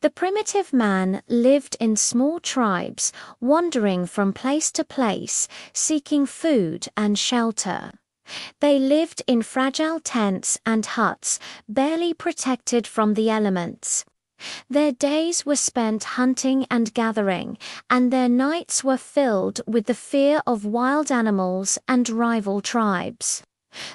The primitive man lived in small tribes, wandering from place to place, seeking food and shelter. They lived in fragile tents and huts, barely protected from the elements. Their days were spent hunting and gathering, and their nights were filled with the fear of wild animals and rival tribes.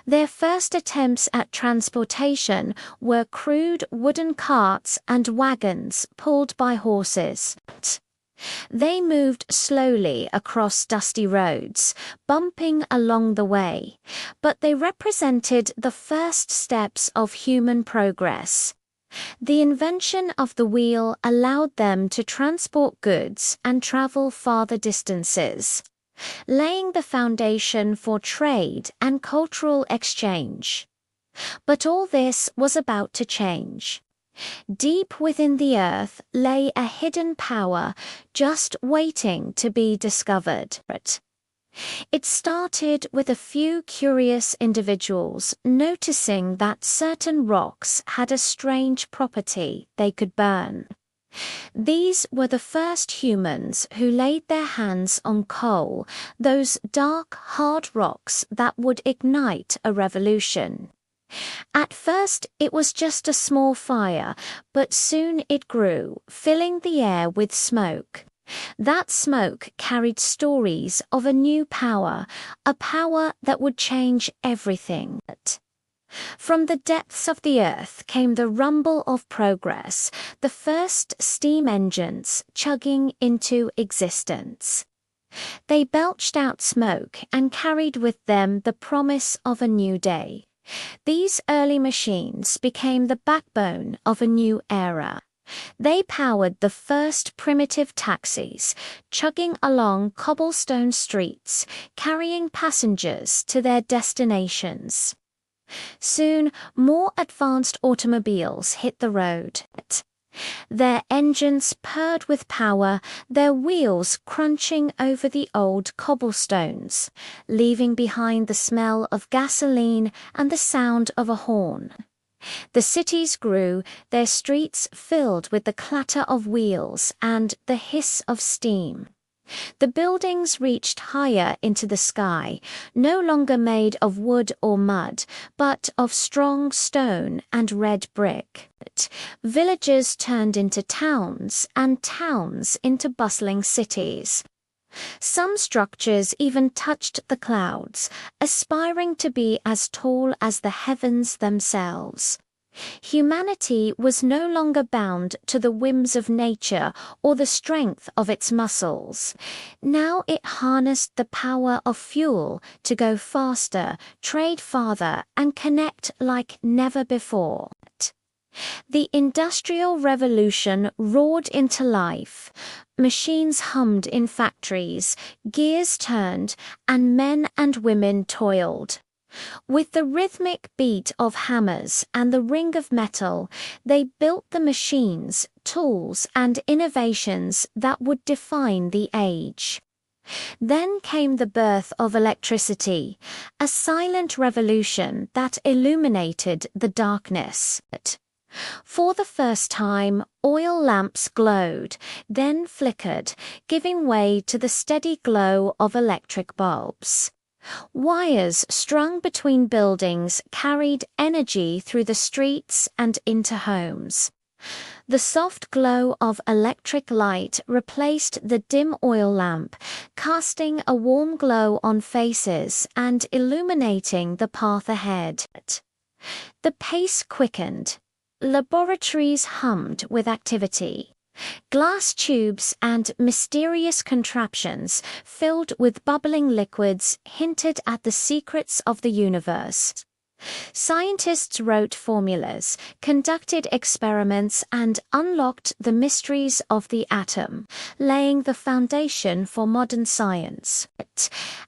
Their first attempts at transportation were crude wooden carts and wagons pulled by horses. They moved slowly across dusty roads, bumping along the way, but they represented the first steps of human progress. The invention of the wheel allowed them to transport goods and travel farther distances, laying the foundation for trade and cultural exchange. But all this was about to change. Deep within the earth lay a hidden power just waiting to be discovered. It started with a few curious individuals noticing that certain rocks had a strange property they could burn. These were the first humans who laid their hands on coal, those dark, hard rocks that would ignite a revolution. At first it was just a small fire, but soon it grew, filling the air with smoke. That smoke carried stories of a new power, a power that would change everything. From the depths of the earth came the rumble of progress, the first steam engines chugging into existence. They belched out smoke and carried with them the promise of a new day. These early machines became the backbone of a new era. They powered the first primitive taxis, chugging along cobblestone streets, carrying passengers to their destinations. Soon, more advanced automobiles hit the road. Their engines purred with power, their wheels crunching over the old cobblestones, leaving behind the smell of gasoline and the sound of a horn. The cities grew, their streets filled with the clatter of wheels and the hiss of steam. The buildings reached higher into the sky, no longer made of wood or mud, but of strong stone and red brick. Villages turned into towns, and towns into bustling cities. Some structures even touched the clouds, aspiring to be as tall as the heavens themselves. Humanity was no longer bound to the whims of nature or the strength of its muscles. Now it harnessed the power of fuel to go faster, trade farther, and connect like never before. The Industrial Revolution roared into life. Machines hummed in factories, gears turned, and men and women toiled. With the rhythmic beat of hammers and the ring of metal, they built the machines, tools, and innovations that would define the age. Then came the birth of electricity, a silent revolution that illuminated the darkness. For the first time, oil lamps glowed, then flickered, giving way to the steady glow of electric bulbs. Wires strung between buildings carried energy through the streets and into homes. The soft glow of electric light replaced the dim oil lamp, casting a warm glow on faces and illuminating the path ahead. The pace quickened. Laboratories hummed with activity. Glass tubes and mysterious contraptions filled with bubbling liquids hinted at the secrets of the universe. Scientists wrote formulas, conducted experiments, and unlocked the mysteries of the atom, laying the foundation for modern science.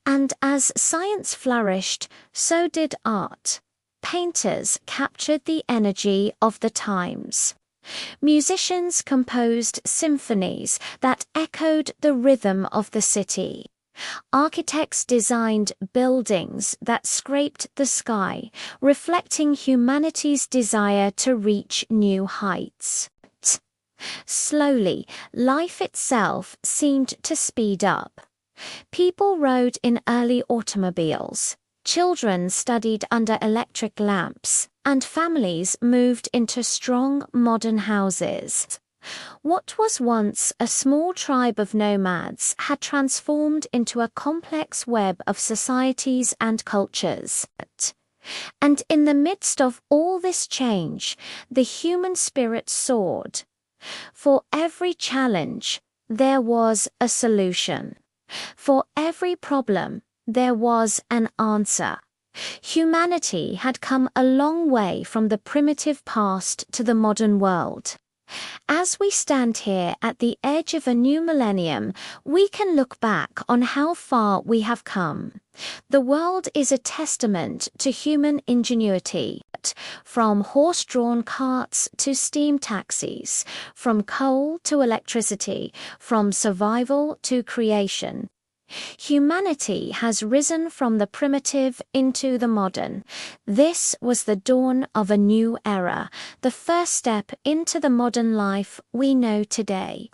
And as science flourished, so did art. Painters captured the energy of the times. Musicians composed symphonies that echoed the rhythm of the city. Architects designed buildings that scraped the sky, reflecting humanity's desire to reach new heights. Slowly, life itself seemed to speed up. People rode in early automobiles, children studied under electric lamps, and families moved into strong modern houses. What was once a small tribe of nomads had transformed into a complex web of societies and cultures. And in the midst of all this change, the human spirit soared. For every challenge, there was a solution. For every problem, there was an answer. Humanity had come a long way from the primitive past to the modern world. As we stand here at the edge of a new millennium, we can look back on how far we have come. The world is a testament to human ingenuity, from horse-drawn carts to steam taxis, from coal to electricity, from survival to creation. Humanity has risen from the primitive into the modern. This was the dawn of a new era, the first step into the modern life we know today.